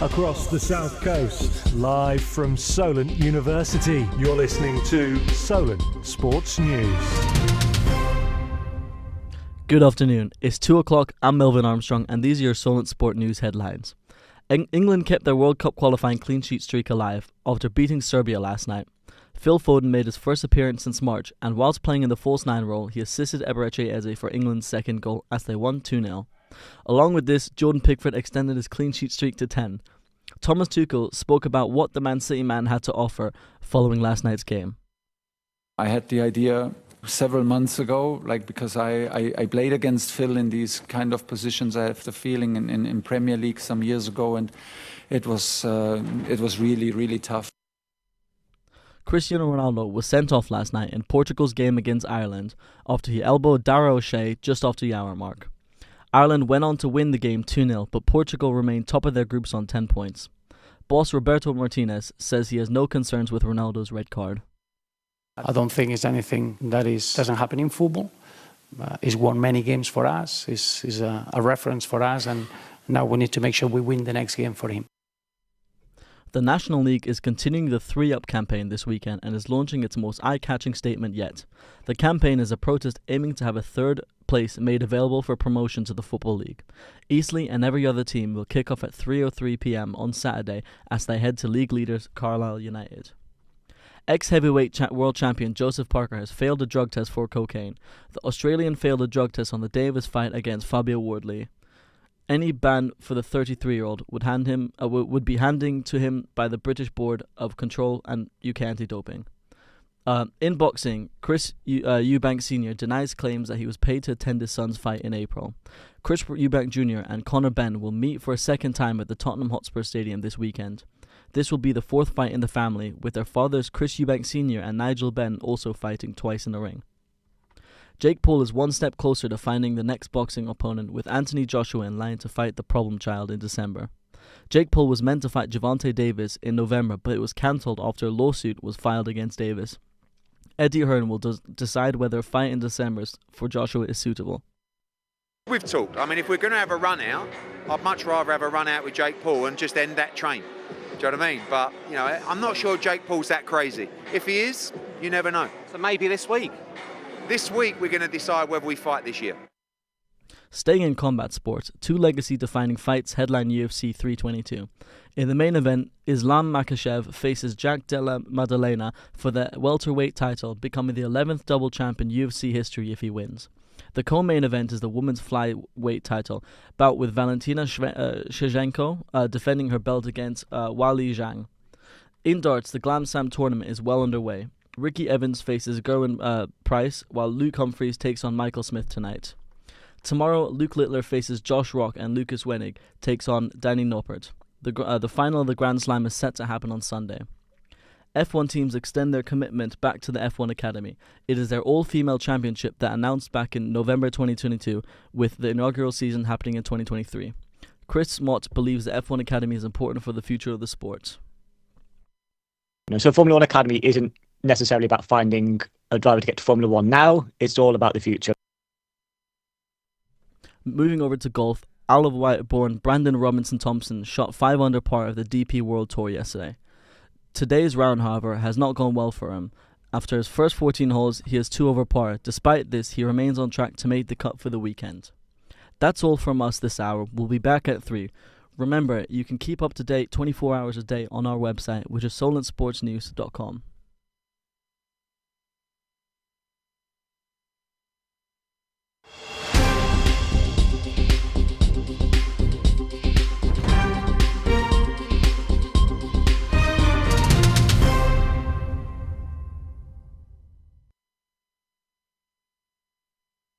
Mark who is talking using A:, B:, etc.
A: Across the South Coast, live from Solent University. You're listening to Solent Sports News.
B: Good afternoon. It's 2 o'clock. I'm Melvin Armstrong, and these are your Solent Sport News headlines. England kept their World Cup qualifying clean sheet streak alive after beating Serbia last night. Phil Foden made his first appearance since March, and whilst playing in the false nine role, he assisted Eberechi Eze for England's second goal as they won 2-0. Along with this, Jordan Pickford extended his clean sheet streak to 10. Thomas Tuchel spoke about what the Man City man had to offer following last night's game.
C: I had the idea several months ago, because I played against Phil in these kind of positions. I have the feeling in Premier League some years ago, and it was really, really tough.
B: Cristiano Ronaldo was sent off last night in Portugal's game against Ireland after he elbowed Dara O'Shea just after the hour mark. Ireland went on to win the game 2-0, but Portugal remained top of their groups on 10 points. Boss Roberto Martinez says he has no concerns with Ronaldo's red card.
D: I don't think it's anything that doesn't happen in football. He's won many games for us. He's a reference for us, and now we need to make sure we win the next game for him.
B: The National League is continuing the 3-Up campaign this weekend and is launching its most eye-catching statement yet. The campaign is a protest aiming to have a third place made available for promotion to the Football League. Eastleigh and every other team will kick off at 3:03 p.m. on Saturday as they head to league leaders Carlisle United. Ex-heavyweight world champion Joseph Parker has failed a drug test for cocaine. The Australian failed a drug test on the day of his fight against Fabio Wardley. Any ban for the 33-year-old would be handing to him by the British Board of Control and UK Anti-Doping. In boxing, Chris Eubank Sr. denies claims that he was paid to attend his son's fight in April. Chris Eubank Jr. and Conor Benn will meet for a second time at the Tottenham Hotspur Stadium this weekend. This will be the fourth fight in the family, with their fathers Chris Eubank Sr. and Nigel Benn also fighting twice in the ring. Jake Paul is one step closer to finding the next boxing opponent, with Anthony Joshua in line to fight the problem child in December. Jake Paul was meant to fight Gervonta Davis in November, but it was cancelled after a lawsuit was filed against Davis. Eddie Hearn will decide whether a fight in December for Joshua is suitable.
E: We've talked. I mean, if we're going to have a run out, I'd much rather have a run out with Jake Paul and just end that train. Do you know what I mean? But, I'm not sure Jake Paul's that crazy. If he is, you never know.
F: So maybe this week?
E: This week we're going to decide whether we fight this year.
B: Staying in combat sports, two legacy-defining fights headline UFC 322. In the main event, Islam Makhachev faces Jack Della Maddalena for the welterweight title, becoming the 11th double champ in UFC history if he wins. The co-main event is the women's flyweight title, bout with Valentina Shevchenko defending her belt against Wali Zhang. In darts, the Glam Slam tournament is well underway. Ricky Evans faces Gerwin Price, while Luke Humphries takes on Michael Smith tonight. Tomorrow, Luke Littler faces Josh Rock and Lucas Wenig takes on Danny Noppert. The final of the Grand Slam is set to happen on Sunday. F1 teams extend their commitment back to the F1 Academy. It is their all-female championship that announced back in November 2022, with the inaugural season happening in 2023. Chris Mott believes the F1 Academy is important for the future of the sport.
G: So Formula 1 Academy isn't necessarily about finding a driver to get to Formula 1 now. It's all about the future.
B: Moving over to golf, Isle of Wight-born Brandon Robinson-Thompson shot 5 under par of the DP World Tour yesterday. Today's round, however, has not gone well for him. After his first 14 holes, he is 2 over par. Despite this, he remains on track to make the cut for the weekend. That's all from us this hour. We'll be back at 3. Remember, you can keep up to date 24 hours a day on our website, which is solentsportsnews.com.